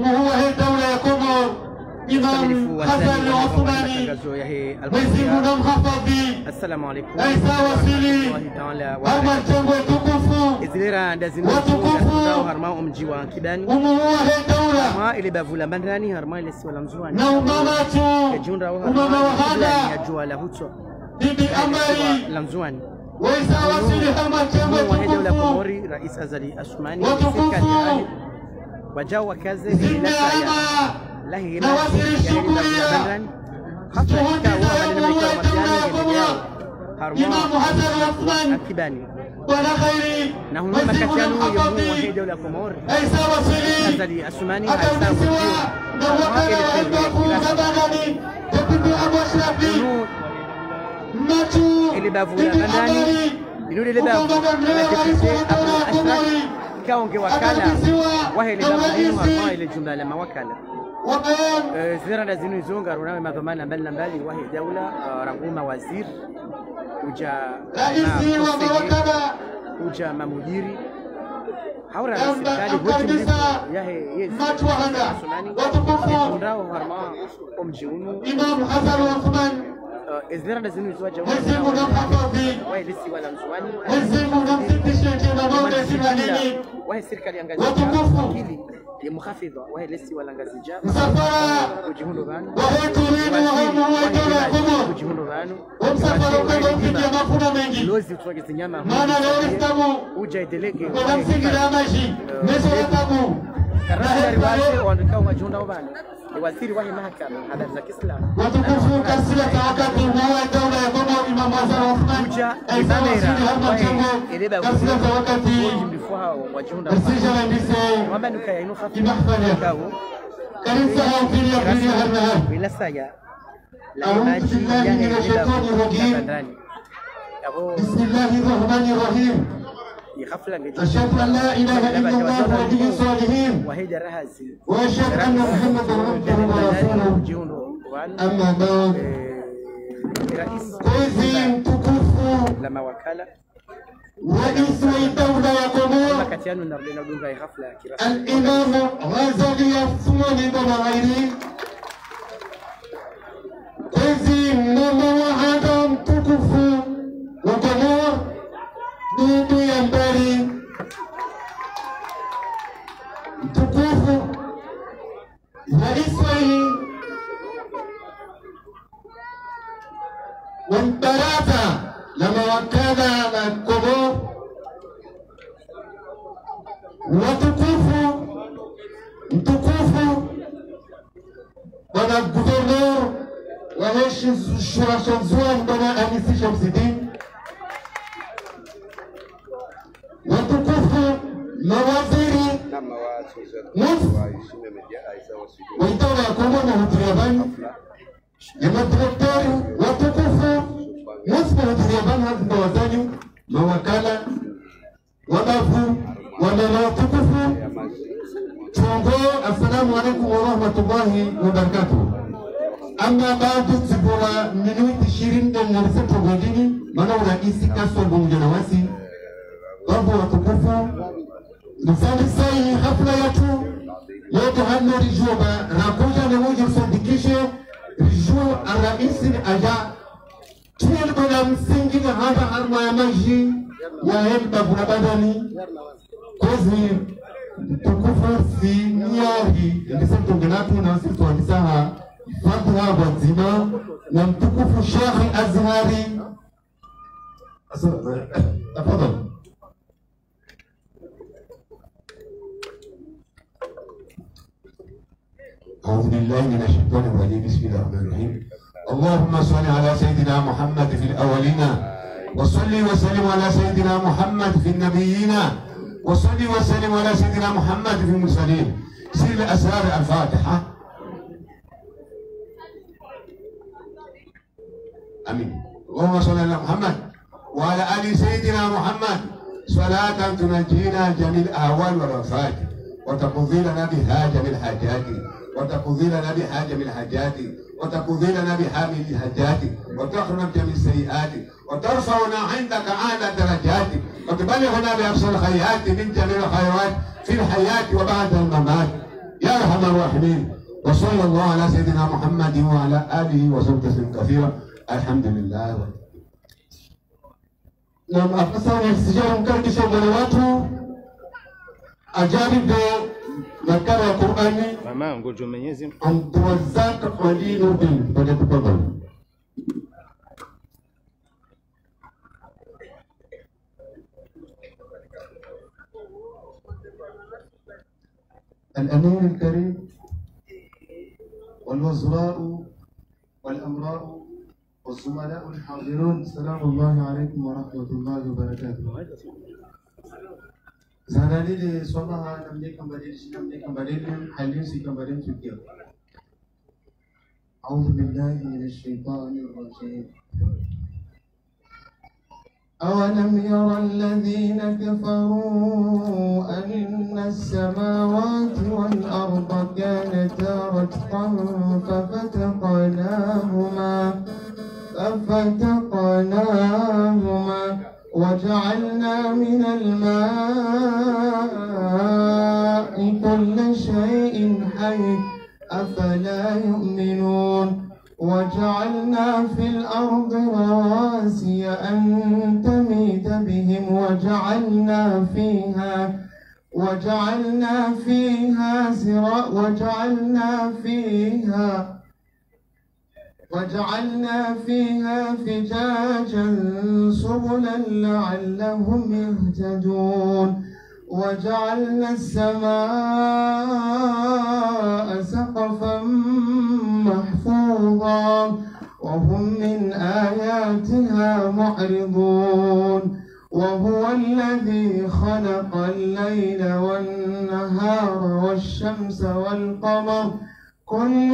هو هي الدولة يا كومور إمام حسن العثماني ويزيمنا محفظي السلام عليكم عيسى وسيلي هما الجنب وتكفوا إذا ndazinu harma umjiwa kidani هو هي الدولة ما اللي بavula mandani harma ile si wala mzwani نوماماتو junda وماما وهذا ya jua la huto bibi amari la mzwani وعيسى وسيلي هما الجنب wa dawla وتكفوا Komori rais Azali Asmani وتكفوا wajao wakaze زدنا la hii na waziri shukuria juhudi za Imamu Hassan al-Uthmani akibani wala khairi na hunuma kati yanu wa dawla Komori Aisa Wasili Azali Asmani atamisiwa na wakala albaku zabagani Deputy Abu Ashrafi Matu ile bavula mandani ile bavu na deputy Abu Ashrafi kaonge wakala wa ile bavu harma ile jumla la mawakala زيرا لازم يزونغ رونا ما ضمان بلنا بالي وهي دولة رغم وزير وجا مديري حورا السكالي وجم يا هي وتكفوا هرما جونو إمام حسن العثماني زيرا لازم يزوج ويزيمنا محفظي وهي لسي ولا مزواني ويزيمنا مفتشين مولى سيبانيني وهي سيركالي انجازي مخفضة وهي لسه ولا غازيجا مسافرة وجهونه غانو وهي تريد وهم ويدولا كمو وجهونه غانو ومسافرة كما في جماعة منجي لوزي تواجه زنياما مانا لو استمو وجاي دليكي ونمسك الاماشي نسوى تمو كرهنا رواجه وانكاو وجهونه وغانو الوزير وهي محكمة هذا ذاك إسلام وتكفوا كسلة عقد هو الدولة يقوم إمام حسن العثماني أيضا وسيلي هم الجنة كسلة عقد السجن النساء ومن كاينو خفيف بمحفلة كنسة في اليقين هرنها بلا سايا أعوذ بالله من الشيطان الرجيم بسم الله الرحمن الرحيم أشهد أن لا إله إلا الله ولي الصالحين وأشهد أن محمدا عبده ورسوله أما بعد كوزين تكفوا لما وكالة رئيس الدولة يقوم الإمام غزالي الثماني بمغيري كوزين نمو عدم تكفوا وقمور Ndugu ya mbali mtukufu rais wa baraza la mawakala na Komoro, watukufu mtukufu bwana guverneur wa Heshi Shura Shamzwan bwana Hamisi Shamsidin, watukufu mawaziri waitara ya Komoro na huturiabani ya madirektori watukufu mufu huturiabani hazi wazanyu mawakala wadafu wadala watukufu chongo. Assalamu alaikum wa rahmatullahi wa barakatuh. Amma baadu tsibura minuti 20 ndio mnalisepo gondini maana urais kaswa bungana wasi babu watukufu nifanye sai hafla yetu yote hano rijuba rakuja na moja msandikishe riju araisi aja tuwe bana msingi na hapa harma ya maji ya helba kuna badani kozi tukufu si niari ndisa tungenatu na sisi tuandisaha fadha wa zima na mtukufu Sheikh Azhari tafadhali. أعوذ بالله من الشيطان الرجيم. بسم الله الرحمن الرحيم. اللهم صل على سيدنا محمد في الأولين وصل وسلم على سيدنا محمد في النبيين وصل وسلم على سيدنا محمد في المرسلين. سير أسرار الفاتحة. آمين. اللهم صل على محمد وعلى آل سيدنا محمد صلاة تنجينا جميع الأهوال والآفات وتقضي لنا بها جميع الحاجات وتقضي لنا بها جميع الحاجات وتقضي لنا بحامل الحاجات وتخرج جميع السيئات وترفعنا عندك أعلى الدرجات وتبلغنا بأقصى الخيرات من جميع الخيرات في الحياة وبعد الممات يا أرحم الراحمين. وصلى الله على سيدنا محمد وعلى آله وصحبه وسلم كثيرا. الحمد لله. Na afisa wa sijara mkaribisha wale watu ajaribu nakala ya Qur'ani. Mama ngojo Mwenyezi Abdurrazzaq Ali Nurdin pada tafadhali. الأمير الكريم والوزراء والأمراء والزملاء الحاضرون، السلام الله عليكم ورحمة الله وبركاته. Zanadili swala namlika mbadili halisi kambadili tukio. أعوذ بالله من الشيطان الرجيم. أولم يرى الذين كفروا أن السماوات والأرض كانتا رتقا ففتقناهما وجعلنا من الماء كل شيء حي أفلا يؤمنون. وجعلنا في الأرض رواسي أن تميد بهم وجعلنا فيها فجاجا سبلا لعلهم يهتدون. وجعلنا السماء سقفا محفوظا وهم من آياتها معرضون. وهو الذي خلق الليل والنهار والشمس والقمر كل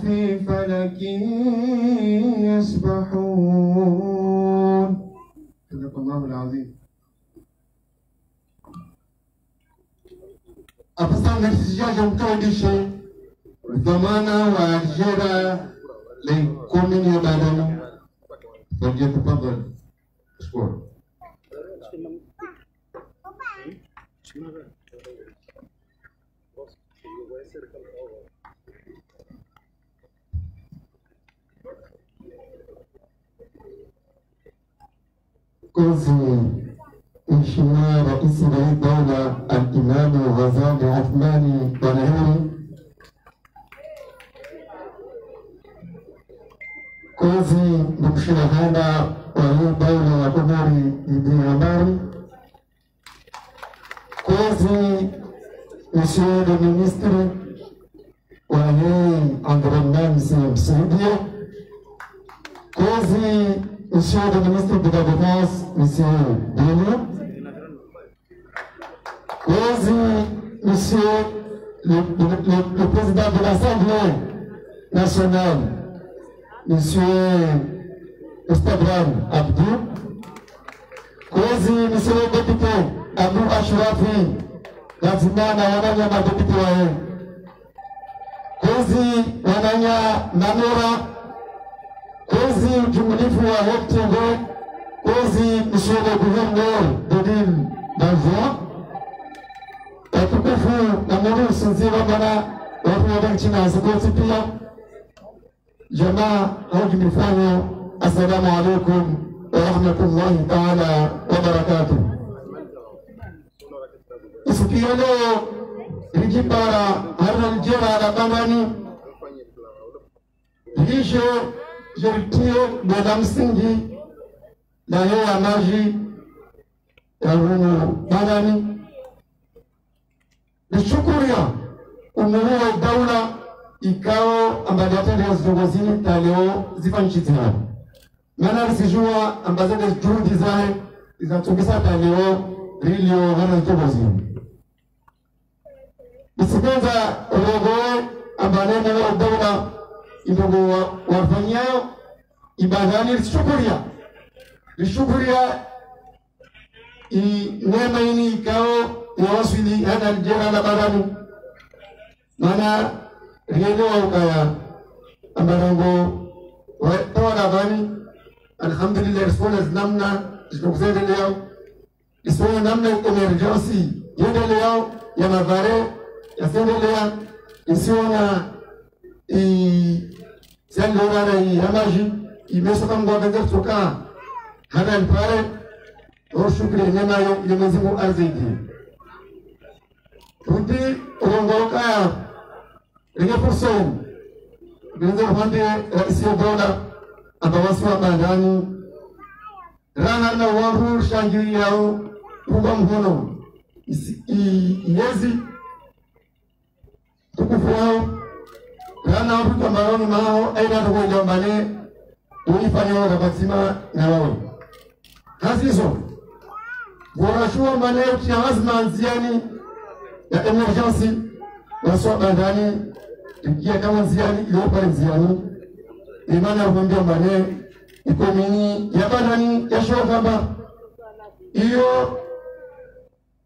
في فلك يسبحون. صدق الله العظيم. Afisa msijaje mkaudishe dhamana wa ajira لكل يبادنا فليتفضل. شكرا. كوزي Mheshimiwa Rais wa Dawla Al-Imam Ghazali Athmani Wanaheri, kozi ni mshirahana wa hii dawla ya Umari Ibn Habari, kozi Monsieur le Ministre wa hii environnement Saudia, kozi Monsieur le Ministre de la Défense Monsieur Dino, kozi Monsieur le Président de l'Assemblée nationale Monsieur Estabran Abdou, kozi Monsieur le député Abou Ashrafi Lazimana wananya madepute wae, kozi wananya Manora, kozi jumulifu wa Heptingo, kozi Monsieur le Gouverneur de l'île d'Alzoi, watukufu na muri usinzira bana watu wa nchini Azikoti pia jamaa hoji mifano. Assalamu alaikum wa rahmatullahi ta'ala wa barakatuh. Isikia leo rijibara harna njera la bandani lisho jeritio bada msingi na hewa maji ya rumu bandani. Nishukuria umuhimu wa dawla ikao ambazo atende zongozini taleo zifanyishi hapa. Maana sijua ambazo juhudi zao zinatungisa taleo rilio hana zongozini. Nisipenza rogo ambanene wa dawla indogo wafanyayo ibadani lishukuria neema ini ikao yawasili hada aljera la barani. Mana rielewa ukaya ambarango watoa bani alhamdulillah response namna zinakusaidia leo isoni namna emergency yende leo ya mavare yasendelea isiona siangora ya maji imesoma mgwagaza kutoka hana pale au shughuli nyema ya Mwenyezi Mungu arziki rudi uongoka ile fursa ndio hande rais wa dola atawasiwa bandani rana na waru shangi yao kuba mhono yezi tukufu wao rana waru kamaroni mao aina ndio jambane ulifanya wakasima na wao hasizo wanashua maneno ya lazima nziani ya emergency waswa bandani tukia kama nziani ile pale nziani imana kuambia maneno iko mini ya bandani ya shoka kama hiyo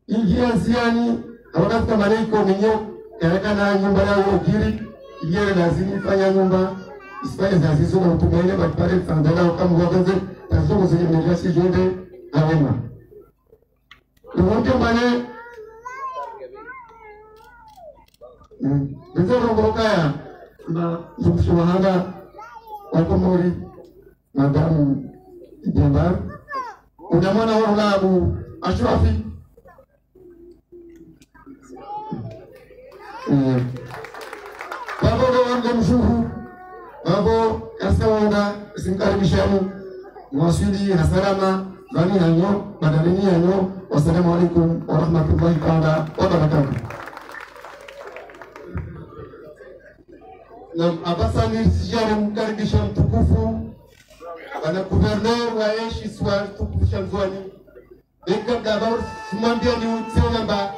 ingia nziani wakati kama maneno iko minyo kana nyumba yao giri ile lazima fanya nyumba isifanye zazizo na utumaini bakipale sandala kama wakaze tazo zenye emergency jonde awema Tumoke mane Nzero mbokaya na Subhana wakomori Madamu Jembar unamwana wala Abu Ashrafi Babo wangu mshuhu Babo kasawana sinkaribishani mwasili hasalama bani hanyo badalini hanyo wassalamu alaikum warahmatullahi ta'ala wabarakatuh. Na abasani sijara mkaribisha mtukufu bana gouverneur wa eshi swali tukufu Shanzwani eka gabar simambia ni utsena ba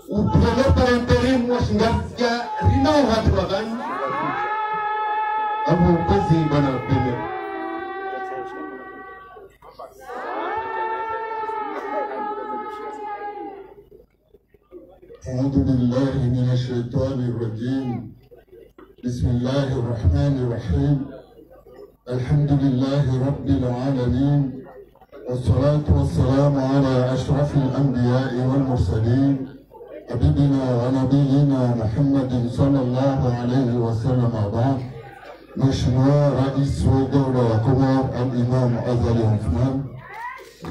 gouverneur par intérim wa shingasia rina watu wa bani abu kazi bana premier أعوذ بالله من الشيطان الرجيم بسم الله الرحمن الرحيم الحمد لله رب العالمين والصلاة والسلام على أشرف الأنبياء والمرسلين حبيبنا ونبينا محمد صلى الله عليه وسلم بعد مشروع رئيس الدولة وكبار الإمام أزلي عثمان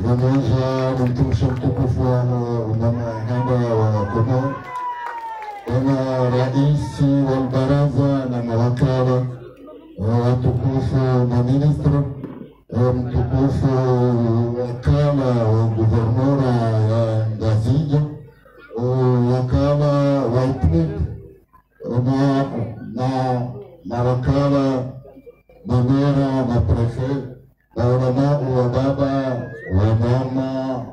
وموجه من تمشم تكفوه ومما هذا وكبار وما رئيسي والبرازة لما وكالة وتكوفو ومينستر وتكوفو وكالة وغوفرنورة غازية ووكالة وايتنيك وما وكالة مميرة وبريفي وعلماء وبابا وماما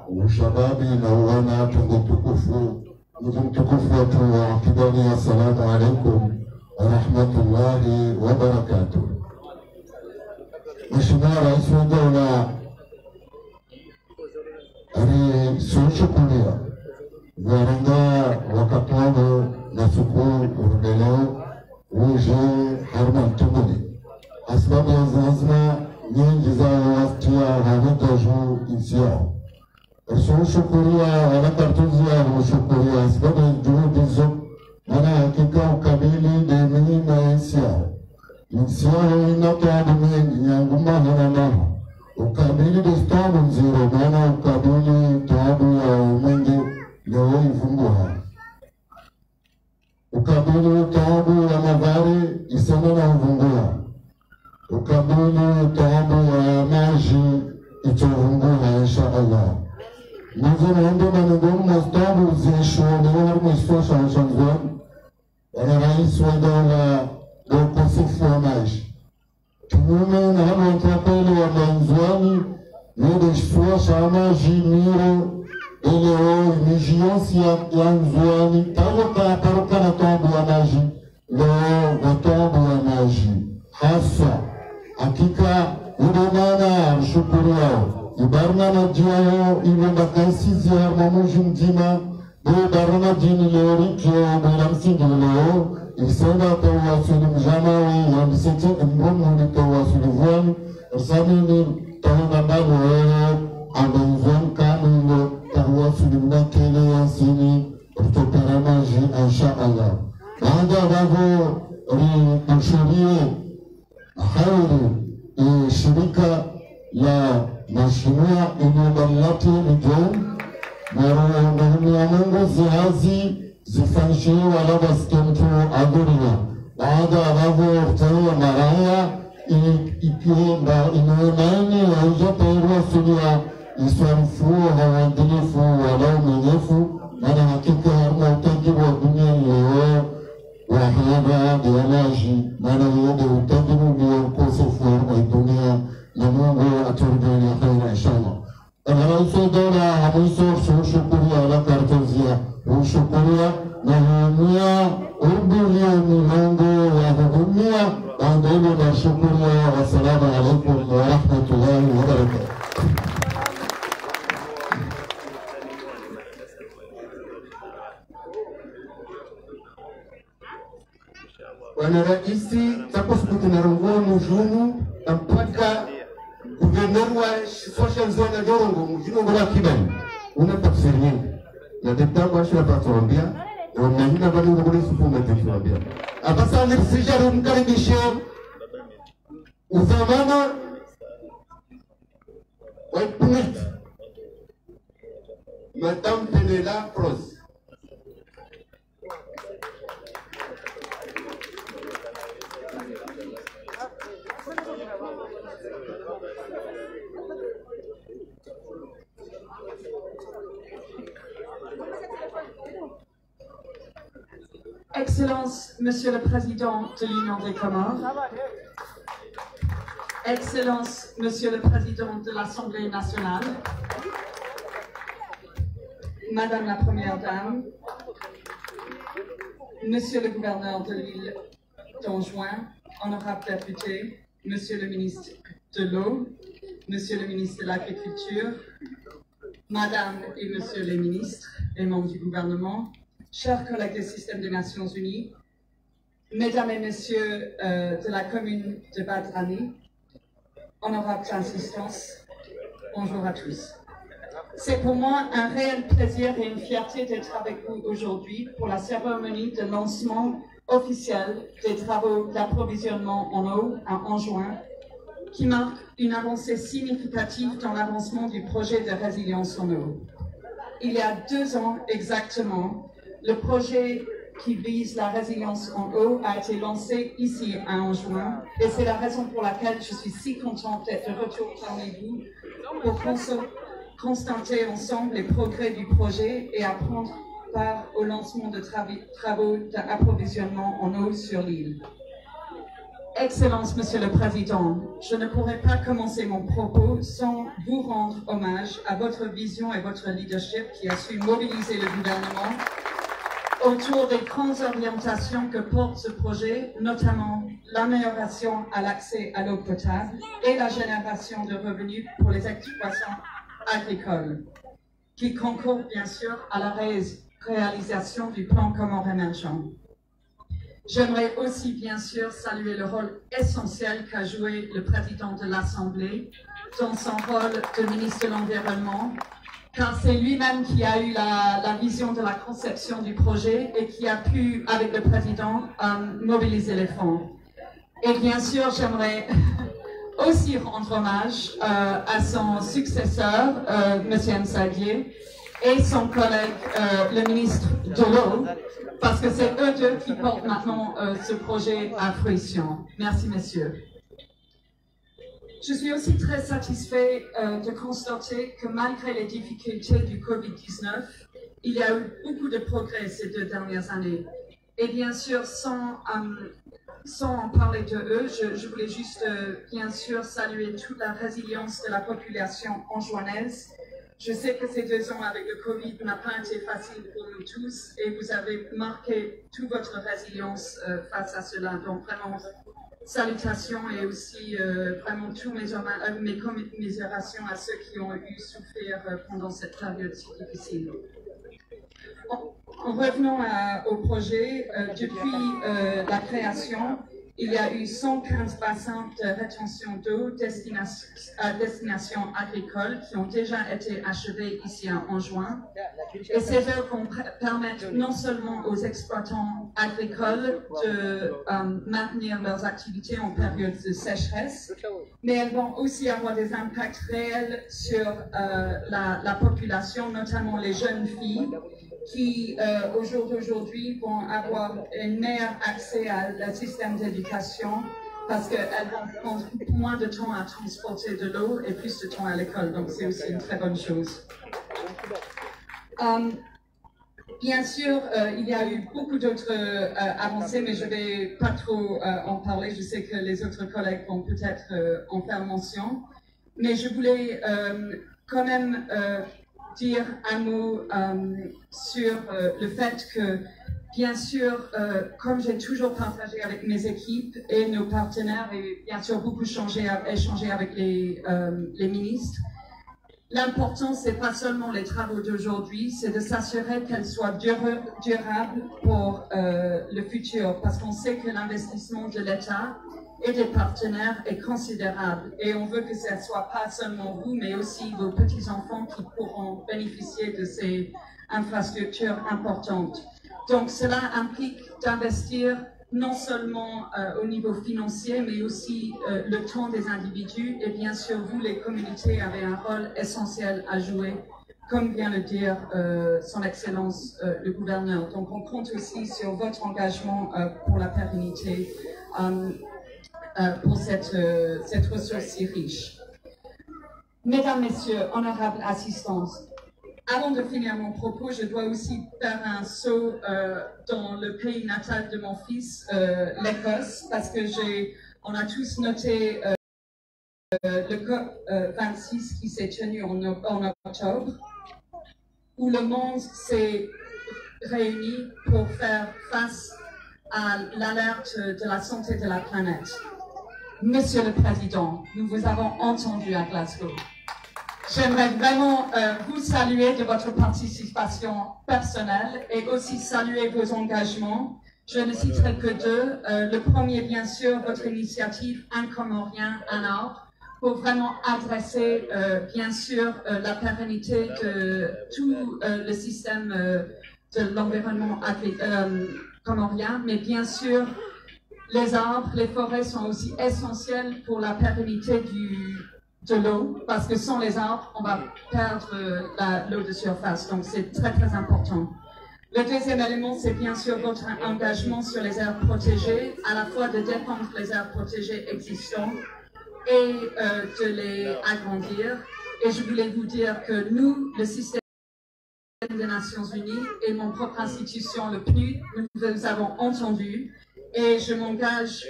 وشبابي نوانا تنتكفو نتكفو وعقباني السلام عليكم ورحمة الله وبركاته. مشمار رئيس الدولة أري سوشكوليا ورندا وكتوانو نسكو وردلو وجو حرمان تمولي أسباب يزازنا nyingi zao wastia havitoju insiao Shukuria wanatatuzia ushukuria sababu juhudi zo maana hakika ukabili demi na insiao inatoa dunia yangu mahana maha ukabili destamu nziro maana ukabili taabu ya umengi leo ifunguha ukabili taabu ya madhari isana na ufunguha ukabili taabu ya maji itofunguha insha Allah. Nós ainda mandamos mostraram os enxergos nos forças Shanzwani. Era isso ainda do Conselho mais. Tume na hama trapelo wa Shanzwani ne desfua chama jimiro ele o vigilância ya Shanzwani taloka taroka na tombo ya maji leo tombo ya maji hasa hakika udonana shukuru yao Ibarna jiao ibunda kaisizi ya mamuji mzima Ibarna jini leo rikio bila msingi leo Isenda tawasuli mjamawi ya msete mbomu ni tawasuli vuani Usamini tahuna mbalo wewe Ando mvuani kamilo tawasuli mnakele ya sini kutokana maji insha Allah. Baada hapo kushuhudia hauli shirika la mheshimiwa Inubalati Mijom na Mungu zihazi zifanyishie wala baskemtu aguria. Baada hapo tutawa maraya ikiomba inaonani wauza peru sulia iswamfuo hawadilifu wala umenyefu maana hakika harma utaji wa dunia leo wahaba diamaji maana yode utajibu ni ukosefu wa dunia na Mungu aturudie khaira inshallah. Alhamdulillah dola hamuso shukuri ala kartozia ushukuria na hamia urdulia milango wa hudumia andele na shukuria. Wassalamu alaikum wa rahmatullahi wa barakatuh. Bwana Raisi takosuku tunarongua mujunu mpaka guverneur wa social zone Dorongo mujunu ngola kibali una tafsiri nyingi na deputado wa shule patuambia na mnahina bali ngobole supuma tuambia abasa nirisijaru mkaribishe uzamana wa punit Madame Penela Pros. Excellence, Monsieur le Président de l'Union des Comores, Excellence, Monsieur le Président de l'Assemblée nationale, Madame la Première Dame, Monsieur le Gouverneur de l'île d'Anjouan, honorables députés, Monsieur le Ministre de l'Eau, Monsieur le Ministre de l'Agriculture, Madame et Monsieur les ministres et membres du gouvernement, chers collègues du système des Nations Unies, Mesdames et Messieurs de la commune de Badrani, honorables assistants, bonjour à tous. C'est pour moi un réel plaisir et une fierté d'être avec vous aujourd'hui pour la cérémonie de lancement officiel des travaux d'approvisionnement en eau à Anjouan, qui marque une avancée significative dans l'avancement du projet de résilience en eau. Il y a 2 ans exactement, le projet qui vise la résilience en eau a été lancé ici à Anjouan et c'est la raison pour laquelle je suis si contente d'être de retour parmi vous pour constater ensemble les progrès du projet et à prendre part au lancement de travaux d'approvisionnement en eau sur l'île. Excellence, Monsieur le Président, je ne pourrais pas commencer mon propos sans vous rendre hommage à votre vision et votre leadership qui a su mobiliser le gouvernement autour des grandes orientations que porte ce projet, notamment l'amélioration à l'accès à l'eau potable et la génération de revenus pour les exploitations agricoles, qui concourent bien sûr à la réalisation du plan Comores émergent. J'aimerais aussi bien sûr saluer le rôle essentiel qu'a joué le président de l'Assemblée dans son rôle de ministre de l'Environnement, car c'est lui-même qui a eu la vision de la conception du projet et qui a pu, avec le président, mobiliser les fonds. Et bien sûr, j'aimerais aussi rendre hommage à son successeur, M. Msadier, et son collègue, le ministre de l'Eau, parce que c'est eux deux qui portent maintenant ce projet à fruition. Merci, messieurs. Je suis aussi très satisfait de constater que malgré les difficultés du Covid-19, il y a eu beaucoup de progrès ces 2 dernières années. Et bien sûr, sans en parler de eux, je voulais juste bien sûr saluer toute la résilience de la population anjouanaise. Je sais que ces 2 ans avec le Covid n'a pas été facile pour nous tous et vous avez marqué toute votre résilience face à cela. Donc vraiment, salutations et aussi vraiment tous mes commisérations à ceux qui ont eu souffrir pendant cette période si difficile. En revenant au projet, depuis la création, il y a eu 115 bassins de rétention d'eau destination agricole qui ont déjà été achevés ici en juin. Et ces eaux vont permettre non seulement aux exploitants agricoles de maintenir leurs activités en période de sécheresse, mais elles vont aussi avoir des impacts réels sur la population, notamment les jeunes filles, qui au jour d'aujourd'hui vont avoir un meilleur accès à le système d'éducation parce qu'elles vont prendre moins de temps à transporter de l'eau et plus de temps à l'école. Donc c'est aussi une très bonne chose. Bien sûr, il y a eu beaucoup d'autres avancées, mais je ne vais pas trop en parler. Je sais que les autres collègues vont peut-être en faire mention. Mais je voulais quand même dire un mot sur le fait que, bien sûr, comme j'ai toujours partagé avec mes équipes et nos partenaires, et bien sûr beaucoup échangé avec les ministres, l'important, ce n'est pas seulement les travaux d'aujourd'hui, c'est de s'assurer qu'elles soient durables pour le futur, parce qu'on sait que l'investissement de l'État et des partenaires est considérable. Et on veut que ce ne soit pas seulement vous, mais aussi vos petits-enfants qui pourront bénéficier de ces infrastructures importantes. Donc cela implique d'investir non seulement au niveau financier, mais aussi le temps des individus. Et bien sûr, vous, les communautés, avez un rôle essentiel à jouer, comme vient de dire Son Excellence le gouverneur. Donc on compte aussi sur votre engagement pour la pérennité pour cette ressource si riche. Mesdames, Messieurs, honorables assistantes, avant de finir mon propos, je dois aussi faire un saut dans le pays natal de mon fils, l'Écosse, parce que on a tous noté le COP 26 qui s'est tenu en octobre, où le monde s'est réuni pour faire face à l'alerte de la santé de la planète. Monsieur le Président, nous vous avons entendu à Glasgow. J'aimerais vraiment vous saluer de votre participation personnelle et aussi saluer vos engagements. Je ne citerai que deux. Le premier, bien sûr, votre initiative Un Comorien, un arbre, pour vraiment adresser, bien sûr, la pérennité de tout le système de l'environnement comorien, mais bien sûr, les arbres, les forêts sont aussi essentiels pour la pérennité de l'eau, parce que sans les arbres, on va perdre l'eau de surface. Donc c'est très très important. Le deuxième élément, c'est bien sûr votre engagement sur les aires protégées, à la fois de défendre les aires protégées existantes et de les agrandir. Et je voulais vous dire que nous, le système des Nations Unies et mon propre institution, le PNUD, nous vous avons entendu. Et je m'engage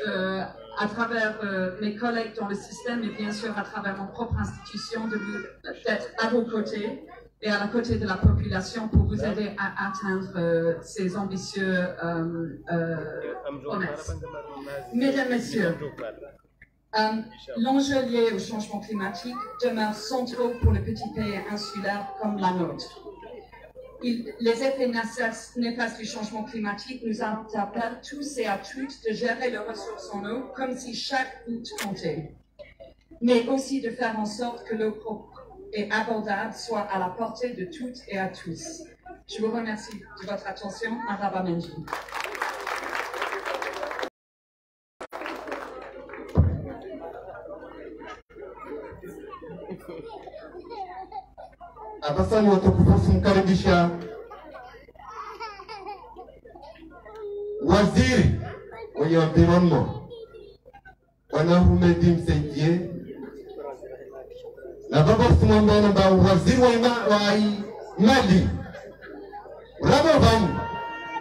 à travers mes collègues dans le système et bien sûr à travers mon propre institution d'être à vos côtés et à la côté de la population pour vous aider à atteindre ces ambitieux promesses. Mesdames, Messieurs, l'enjeu lié au changement climatique demeure central pour le petit pays insulaire comme la nôtre. Les effets néfastes du changement climatique nous appellent tous et à toutes de gérer les ressources en eau comme si chaque goutte comptait, mais aussi de faire en sorte que l'eau propre et abordable soit à la portée de toutes et à tous. Je vous remercie de votre attention. Marhaba Menji. Abasani watukufu, mkaribisha waziri wa environnement Bwana Ahmed Msejie na baba Simon ba waziri wa mali Bravo Bam,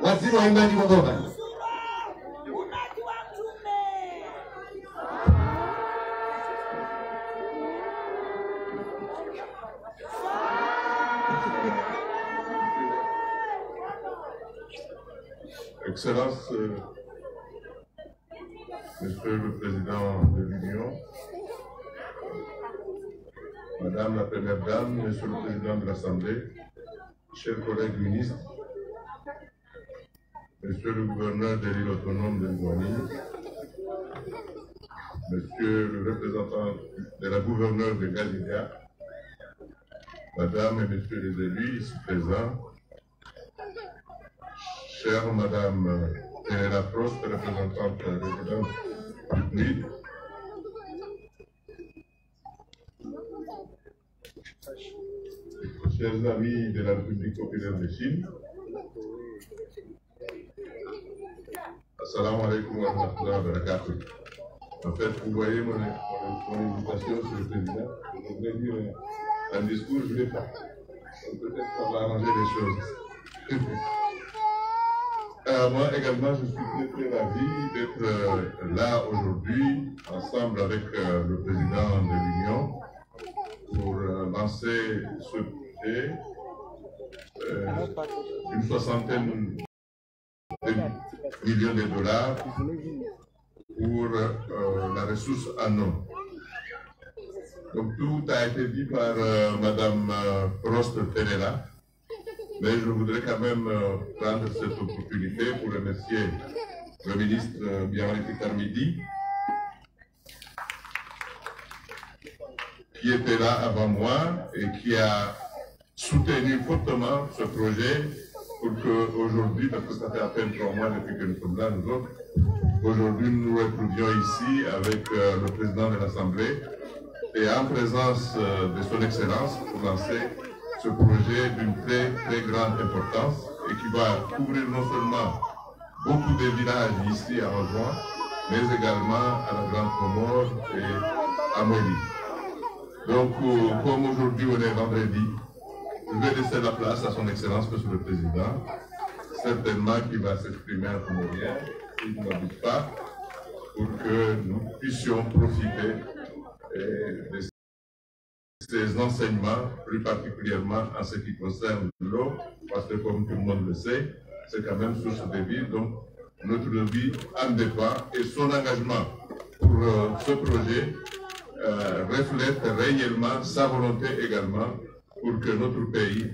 waziri wa mali wa baba. Excellence, Monsieur le Président de l'Union, Madame la Première Dame, Monsieur le Président de l'Assemblée, chers collègues ministres, Monsieur le Gouverneur de l'île autonome de Ngouani, Monsieur le représentant de la gouverneure de Galiléa, Madame et Messieurs les élus ici présents, chère Madame Pénéla Prost, représentante résidente du PNUD, chers amis de la République populaire de Chine, Assalamu alaikum wa rahmatullahi wa barakatuh. En fait, vous voyez mon invitation sur le président, je voudrais dire un discours, je ne l'ai pas. Donc peut-être ça va arranger les choses. Moi également, je suis très ravi d'être là aujourd'hui, ensemble avec le président de l'Union, pour lancer ce projet, une soixantaine de millions de dollars pour la ressource en eau. Donc tout a été dit par Madame Prost Pénéla, mais je voudrais quand même prendre cette opportunité pour remercier le ministre Bianchi Carmidi, qui était là avant moi et qui a soutenu fortement ce projet pour qu'aujourd'hui, parce que ça fait à peine 3 mois depuis que nous sommes là, nous autres, aujourd'hui nous nous retrouvions ici avec le président de l'Assemblée et en présence de son Excellence pour lancer ce projet d'une très grande importance et qui va couvrir non seulement beaucoup de villages ici à Anjouan, mais également à la Grande Comore et à Moïli. Donc, comme aujourd'hui on est vendredi, je vais laisser la place à son Excellence, Monsieur le Président, certainement qui va s'exprimer en comorien, s'il ne m'abuse pas, pour que nous puissions profiter de ces enseignements, plus particulièrement en ce qui concerne l'eau, parce que comme tout le monde le sait, c'est quand même source de vie, donc notre vie en dépend et son engagement pour ce projet reflète réellement sa volonté également pour que notre pays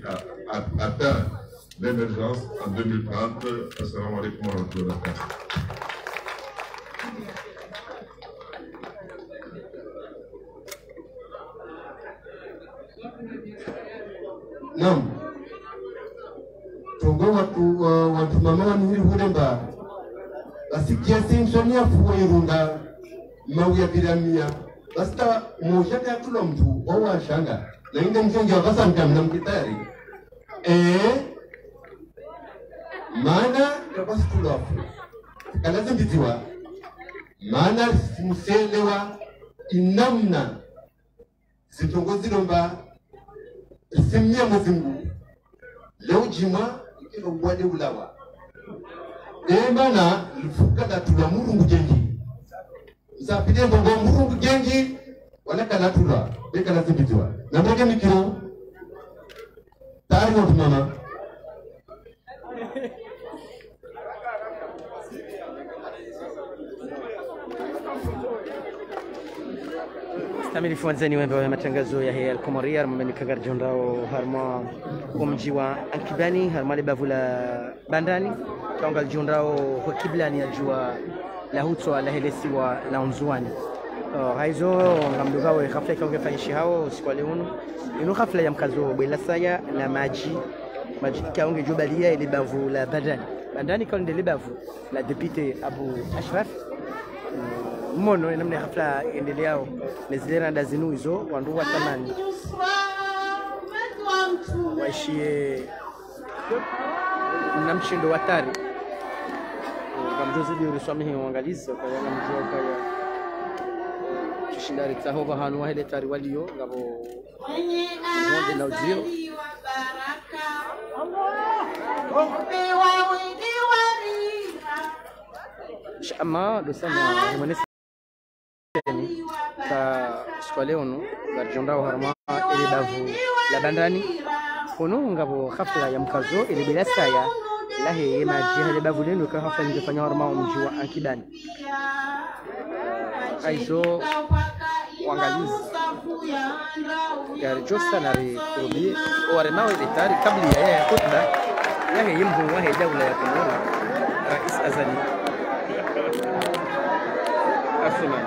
atteigne l'émergence en 2030. Assalamu alaikum wa rahmatullahi wa barakatuh. Naam. Tongo watu mama wanihiri hulemba. Basikia sinsonia fuwa irunda mawia biramia. Basta mojaka ya tula mtu owa shanga. Na inga mjengi wakasa mtamna mkitari. Mana kabasi tula wafu. Kalazi mbitiwa. Mana mselewa inamna. Zitongozi lomba. Simia mzingu. Leo jima ikilo mwade ulawa. Mana lufuka da tula murungu jengi. Msapide mbongo murungu jengi. Wala kalatula. Beka la zimbitiwa. Na mwage mikiro. Tari wa mama. Stamili fuanzani wembe wa matangazo ya Al Komoria armameni kagar jondao harma kumji wa Ankibani harma libavu la bandani kaungal jondao kwa kiblani ya jua la hutwa la helesi wa la unzuani haizo ngamduga wa khafla kaunge fanyishi hao siku leo ino khafla ya mkazo bwela saya na maji kaunge jubalia ile bavu la bandani kaunde libavu la député Abu Ashraf mono namna hafla endeleao nezilera ndazinu hizo wandu wa tamani waishie na mshindo wa tari ngamjozi ndio riswamihi uangalizi kwa yana mjua kaya kishindari tahova hanu wa ile tari walio ngabo monde na ujio ama dosama himonesi ka skwaleonu garjondao harma ile bavu la bandani kono ngabo khafla ya mkazo ile bila saya lahe yema jiha le bavu lenu ka khafla ngefanya harma mji wa Ankibani aizo wangalizi garjosta na rikobi warema ile tari kabla ya khutba lahe yimhu wa dawla ya Komoro rais azali Asuma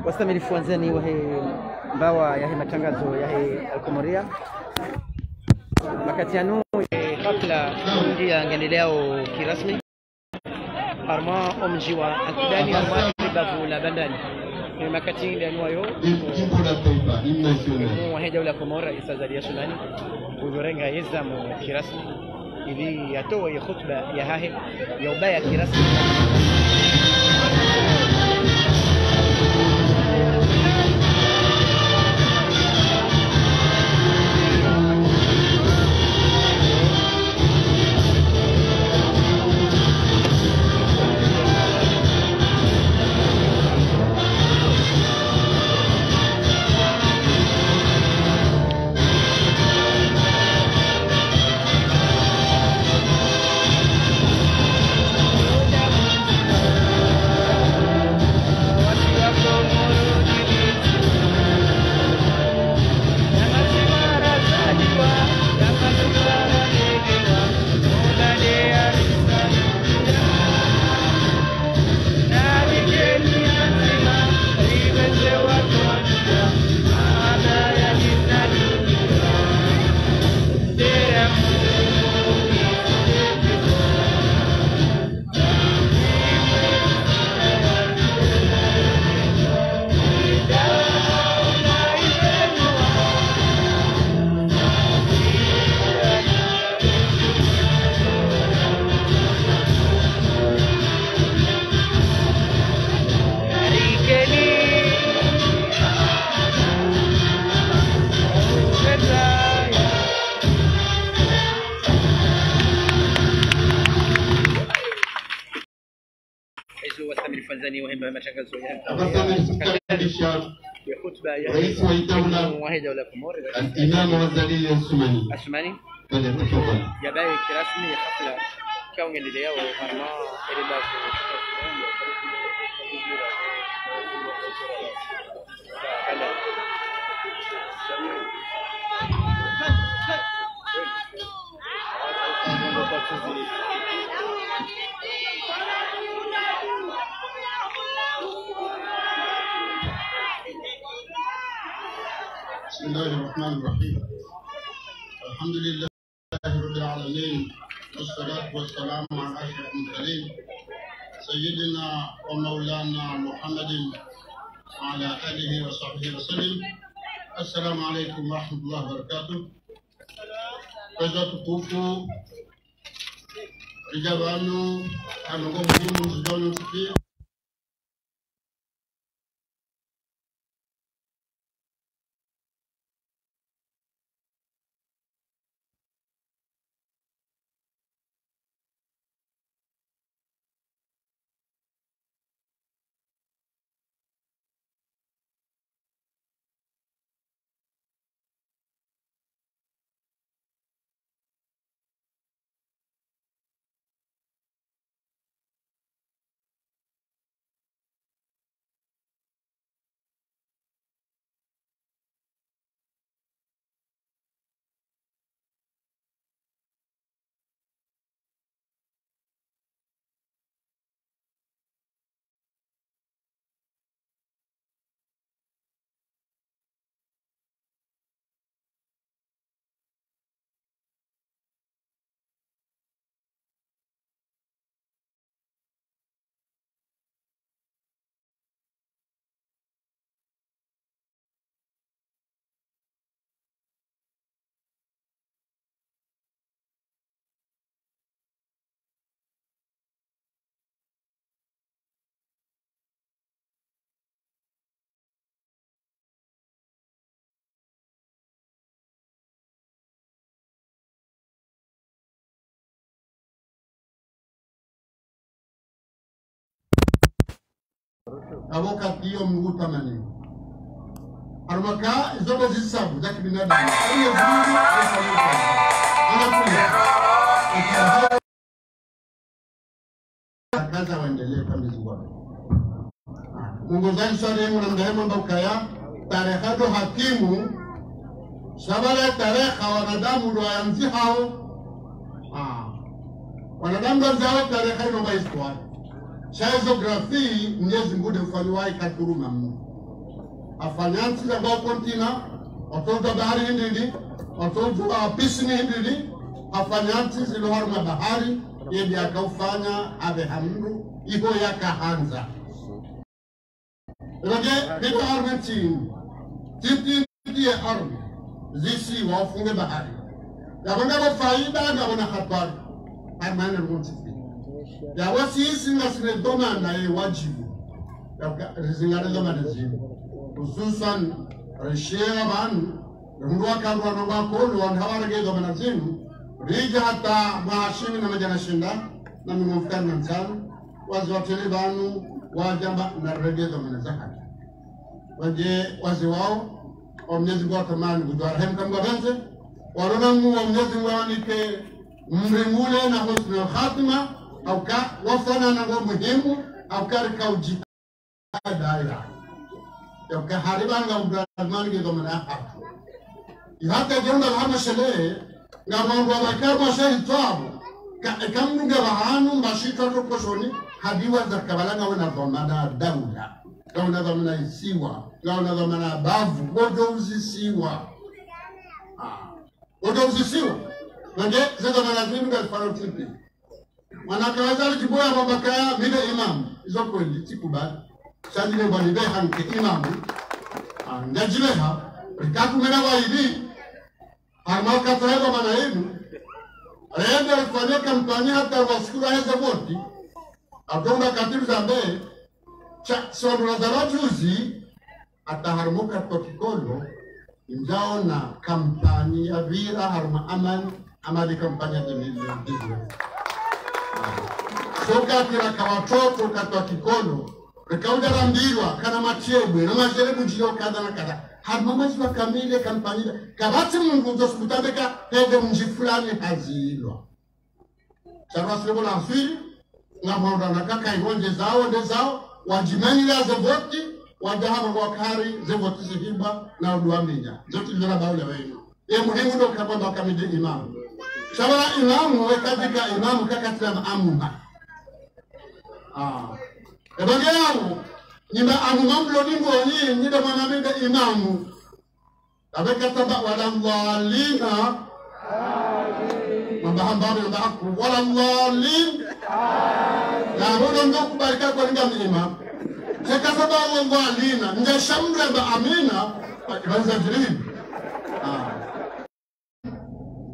Wastamili fuanzeni wahe mbawa yahe matangazo yahe Alkomoria wakati anu hafla ya ngendeleo kirasmi arma omji wa akidani arma babu la bandani makati ile anuayo jimbo la taifa national wahe dawla Komora isazalia sunani uzorenga yezamu kirasmi ili yatoa khutba ya hahe ya ubaya kirasmi وثامر الفنزاني وهم matangazo ya khutba ya rais wa dawla al-Imam Wazali Asmani ya bai kirasmi ya hafla kaungelelea wa harma ila بسم الله الرحمن الرحيم. الحمد لله رب العالمين والصلاة والسلام على أشرف المرسلين سيدنا ومولانا محمد وعلى آله وصحبه وسلم. السلام عليكم ورحمة الله وبركاته. Kwa tukufu rijabanu anongo muhimu mzidoni msikia avoka hiyo mguta mani armaka zote zisabu za kibinadamu hiyo zuri anakuja kaza waendelee kama ziwa Mungu zani swali na mdahema mbakaya tarehe do hakimu sabala tarehe wanadamu ndo yanzi hao wanadamu ndo zao tarehe ndo maisha Geography Mwenyezi Mungu ufanywa ikaturuma Mungu. Afanyansi za bao kontina, otoza bahari hindili, otoza pisini hindili, afanyansi ziloharma bahari, yedi akaufanya abe hamdu, iho yaka hanza. Roge, hito harme chini, titi ya harme, zisi wafunge bahari. Yabanga wa faida, yabanga habari, harmane rumuti. Ya wasi singa sine doma na ye wajibu ya zingare doma zibu hususan rishia ban ndwa kadwa no bakolo wan hawarage doma na zibu rija hata maashimi na majana shinda na mumfkan na msana wazwatele banu wajamba na rege doma na zakati waje wazi wao Mwenyezi Mungu atamani kudwara hem kama gabenze warona mu Mwenyezi Mungu anike mrimule na husnul khatima au ka wafana na ngo muhimu au ka rikauji daira ya ka haribanga ubradman ge domana hapo ihata jonda hama shele ngamo bakar mashahi tabu ka kamnga bahanu mashita tokoshoni hadiwa za kabalanga wana domana daula kauna domana isiwa kauna domana bavu bodo uzisiwa bodo uzisiwa nge zedo na zinga farotiki Manakawazali kiboya babakaya mide imam izo kweli tikubali sandi ne bali be hanke imam ngajileha rikatu mena waidi harma katrego mana yenu rende kufanya kampanya hata wasikura heza voti adonga katibu zambe cha sondra zarajuzi ataharmuka tokikolo injao na kampanya vira harma amali kampanya 2019 toka kiraka watoto katwa kikono rekauda rambilwa kana machebwe na majerebu jino kada na kada hamamaji wa kamile kampanyida kabati mungu nzosubutambeka hege mji fulani hazilwa charwa sebo la mfiri nga maunda na kaka iwonje zao ndezao wajimanyila zevoti wadahama wakari zevoti zihibwa na uduaminya zoti vila baule wenu ye muhimu ndo kabamba kamide imamu shabala imamu wekadika imamu kakatila amuma ebage yangu nyimba amuma mlodingo yi nyida mwanamide imamu abekataba wala dhalina mbahambabe mbahaku wala dhalin na hono ndo kubarika kwa ngam imam sekasaba wala dhalina nja shamre ba amina ibanza jirin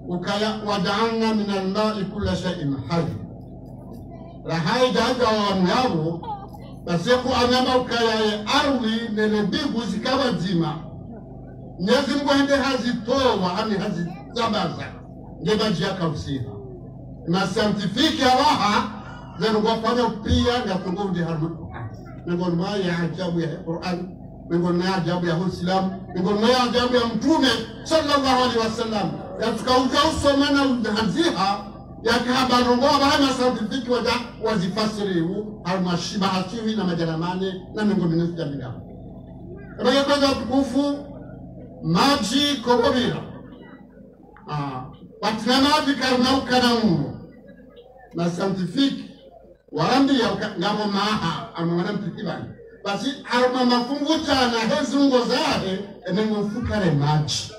ukaya wada'ana min al-ma'i kulla shay'in hayy rahai jaga wa mnyabo basiku anyama ukaya ardhi nelebigu zikawa zima nyezi mkwende hazitowa ani hazizabaza ngebaji ya kausiha na scientifique awaha zenu wafanya pia nga kungundi harmu ningoni maa ya ajabu ya Qur'an ningoni maa ajabu ya Islam ningoni maa ajabu ya Mtume sallallahu alaihi wasallam ya tukauja usomana uhaziha ya kahabarongoa bahama scientifique wazifasirihu harmashiba hasiwi na majaramane na ningoni nisi ya midamu kama kwanza tukufu maji kogobira watina maji karnauka na umu na scientifique warambi ya ngamo maha amwana mtikibani basi aruma mafungu chana hezi ungo zahe enengo mfukare maji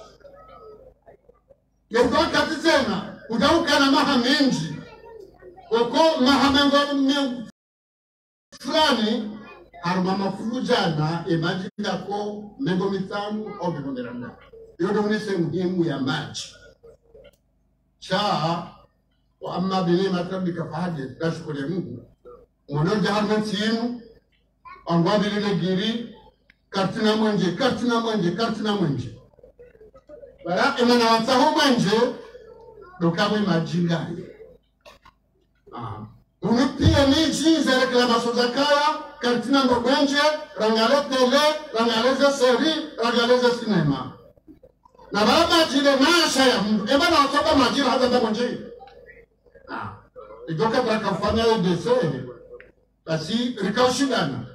yezo kati zena udauka na maha menji oko maha mengo fulani aruma mafungu jana maji yako mengo mitanu au bimonderanda yodo unise muhimu ya maji cha wa amma bi ni'matika fahadith tashkuru Mungu mmoja harmantinu angwadi lile giri katina mwenje bara imana wataho mwenje dokamwe majinga unipia niji za reklamaso za kaya katina mwenje rangale tele rangaleze seri rangaleze sinema na baba jile maasha ya Mungu emana watoka majira hata nda mwenje idoka bakafanya udese basi rikaushindana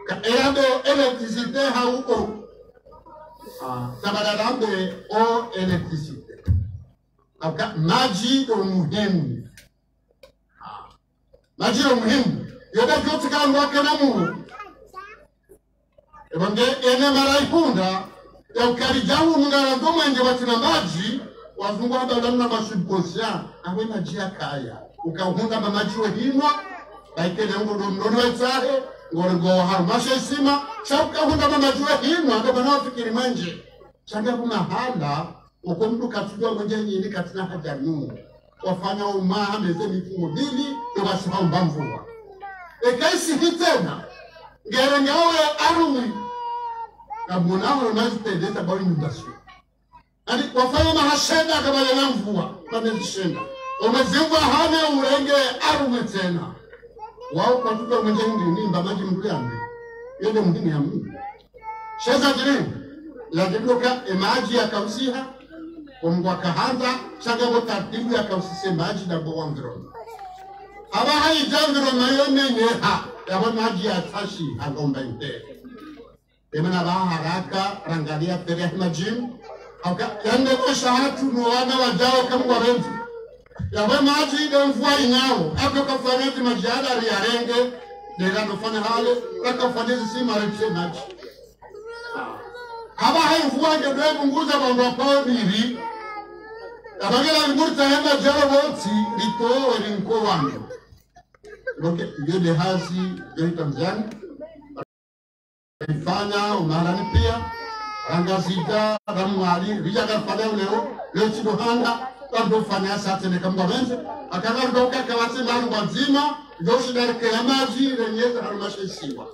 ka erabe electricité hauko sabadarambe o electricité aka maji do muhimu maji do muhimu yoda jote kangwa kana mu ebonge ene maraikunda ya ukarijawu mungara ngoma nje batina maji wazungu haba na masubkosia awe maji akaya ukahunda maji wehinwa baikele ngondo etsahe ngorgo harmashe sima shauka hunda maji wehinwa ndo banafikiri manje changa kumahala ukomdu katujwa mwenye nyini katina hajanu wafanya umaha meze mifumo bili ndo basiha mbamvua ekaisi hitena ngerengawe arumi na mwanao unazitendeza bali nyumbasio ani wafanya mahashenda kama yana mvua pamezishenda umezingwa hana urenge arume tena wao kwa tuka mwenye ndi nimba maji mduliambi yende mdini ya Mungu sheza jiri la diloka maji ya kausiha omgwa kahanda changa taratibu ya kausise maji na bowandro aba haijandro mayone nyeha ya maji ya tashi agomba inte emana ba haraka rangalia tere majim aka yande kwa shahatu nuwana wajao kama warenzi yawe maji ndo mvua ingao ako kafaneti majada riarenge nega nofanya hale akafanezi si mareche maji haba hai mvua ngedoe munguza mambo kwa biri abagela ngurta hema jalo woti rito rinko wangu loke yode hasi yoi Tanzania ifanya umarani pia rangazida ramwali rijaga fadeu leo chidohanga ndo fanya sasa ne kamba benze akagardo kakawase bantu bazima doshi darike ya maji renyeza halmashe siwa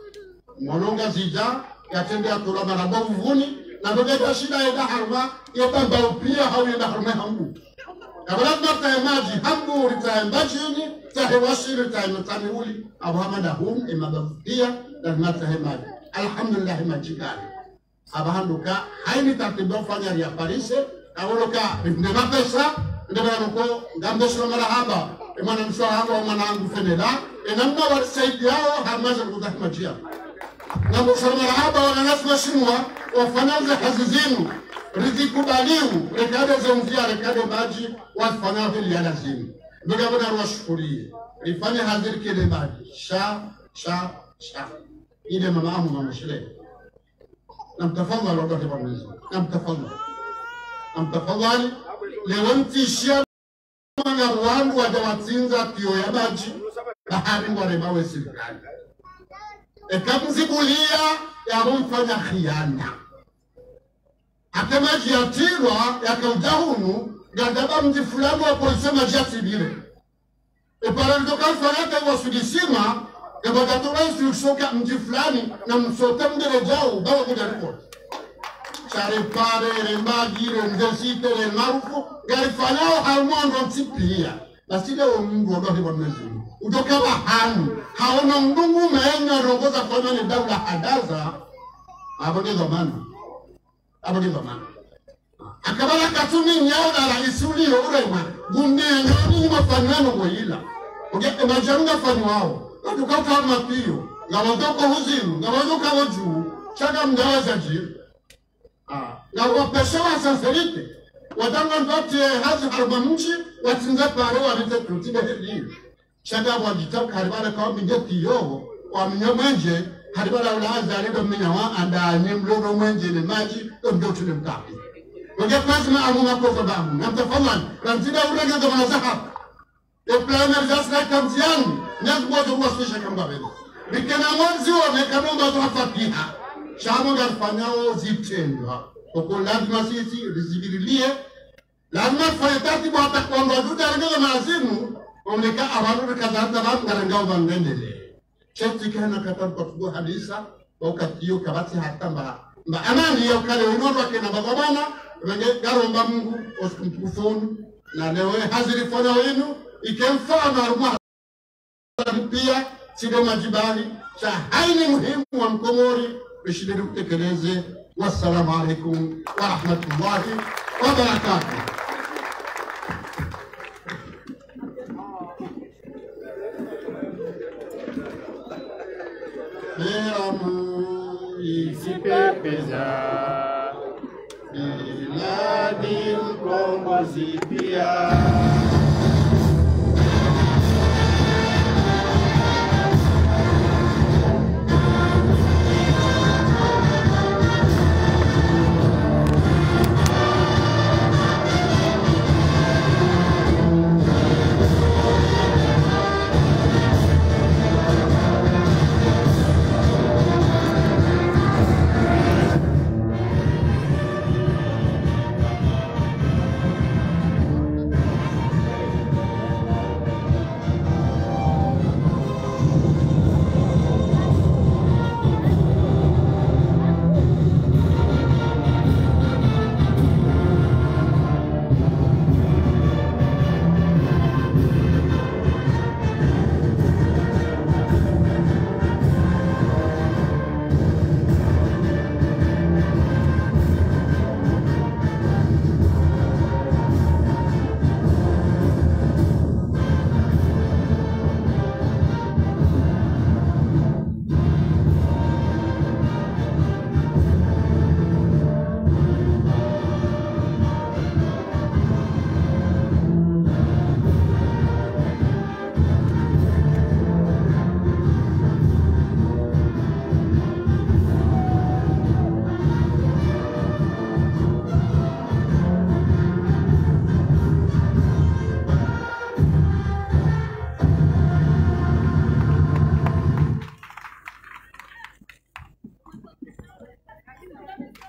mononga zija yatende atola marabo vuni na ndoge shida ya harma yabamba pia hawenda harma hangu kabla mata maji hambu ritaembajini tahewashiri taemataniuli abhamada hum imabafia dan mata maji alhamdulillah majikali abahanduka haini tatiba fanya ya parise awoloka ndema pesa ndema ko ngambesho marahaba emana msahaba mwanangu fenela enamna walisaidi yao hamaza kutahimajia na marahaba wanasema shimwa wafanyaze kazi zenu rizikubaliu rekade zemzia rekade maji wafanya hili ya lazimu nduga bwana ruwashukurie rifanye haziri kile maji sha ile mama amu mamshile namtafadhali wakati wa mwizi namtafadhali lewanti shia mwana wangu wajawatsinza kiyo ya maji bahari mwarebawe sirikani ekamzikulia ya mfanya khiyana hata maji ya tirwa ya kaujahunu gandaba mji fulani wa polisi maji ya tibire eparalidoka mfanata wa sudisima ya batatola instruction mji fulani na msote mdele jao bawa kuja report chare pare remagi remzesite remarufu garifanyao halmondo mtipia basile omungu wadohi wa mezi udoka bahanu haona mdungu meenga rongoza kwa ni daula hadaza abode zamani akabala katumi nyao na raisuli yorema gundeni ni mafanyano goila oge majarunga fanyao tukauta mapio ngawazoko huzimu ngawazoka waju chaga mgawaza jiru na wapeshewa sanserite wadanga ndote hazi harba mchi watinza pare wabite tutide heliyo chaga wajitau karibala kawa mingeti yoho wa mnyamwenje haribala ulaza alido minyawa andanye mlono mwenje ni maji mdotu ni mtapi wage pasma amu makofa bamu namtafadhali ramtida urega kama zahab primary jasna kamziani nyazbozo wasisha kamba bele bikena mwanzi wa mekanomba to fatiha chamo garfanyao zitendwa kwa lazima sisi rizibirilie lazima fayatati kwa takwamba tutarengeza mazimu omeka abantu kazanta bamgarangao bandendele cheti kana katampa tugo hadisa wakatiyo kabati hatamba mba amani ya kale unondo kena bagabana wenge garomba Mungu oskumtufonu na leo haziri fona wenu ikemfana aruma pia sio majibali cha haini muhimu wa Mkomori bishidiri kutekeleze. Wassalamu alaikum wa rahmatullahi wa barakatuh. Meramu isipepeza iladi mkombozi pia.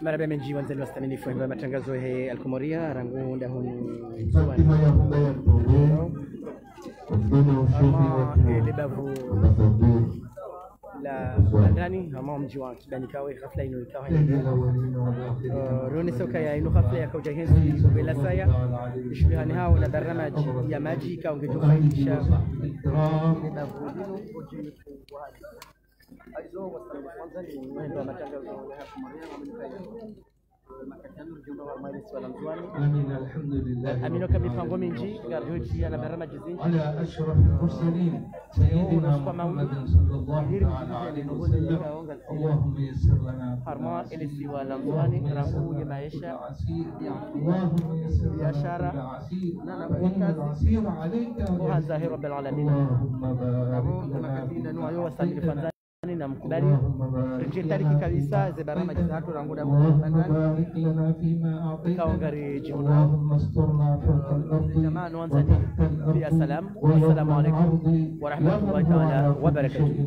Maraba menji wanzali wastanini fuendo matangazo ya Alkomoria rangu nda hunu le bavu la ndani ama mji wa Kibani kawe hafla ino ikawa roni soka ya ino hafla ya kauja hensi bila saya shuleni hao na barnamij ya maji kaongejofaidisha na vudino ojini alizo kwanza ni mwendo wa matangazo ya hapo Maria makatano jumba wa Maris wala Mzwani amin alhamdulillah amino kama mipango mingi gardoji na barnamij zinji ala ashraf al-mursalin sayyidina Muhammad sallallahu alaihi wasallam Allahumma yassir lana harma ilisi wala Mzwani rabu ya maisha Allahumma yassir biashara na kazi alayka wa zahir rabbil alamin Allahumma barik lana na nuyo wasali fanzani na mkubali rijitariki kabisa ze barnamij zatu ranguda barik lana fima a'tayta kaongari jiona Allahumma asturna fawqa al-ardi jamaa nuanzani bi assalam assalamu alaykum wa rahmatullahi ta'ala wa barakatuh.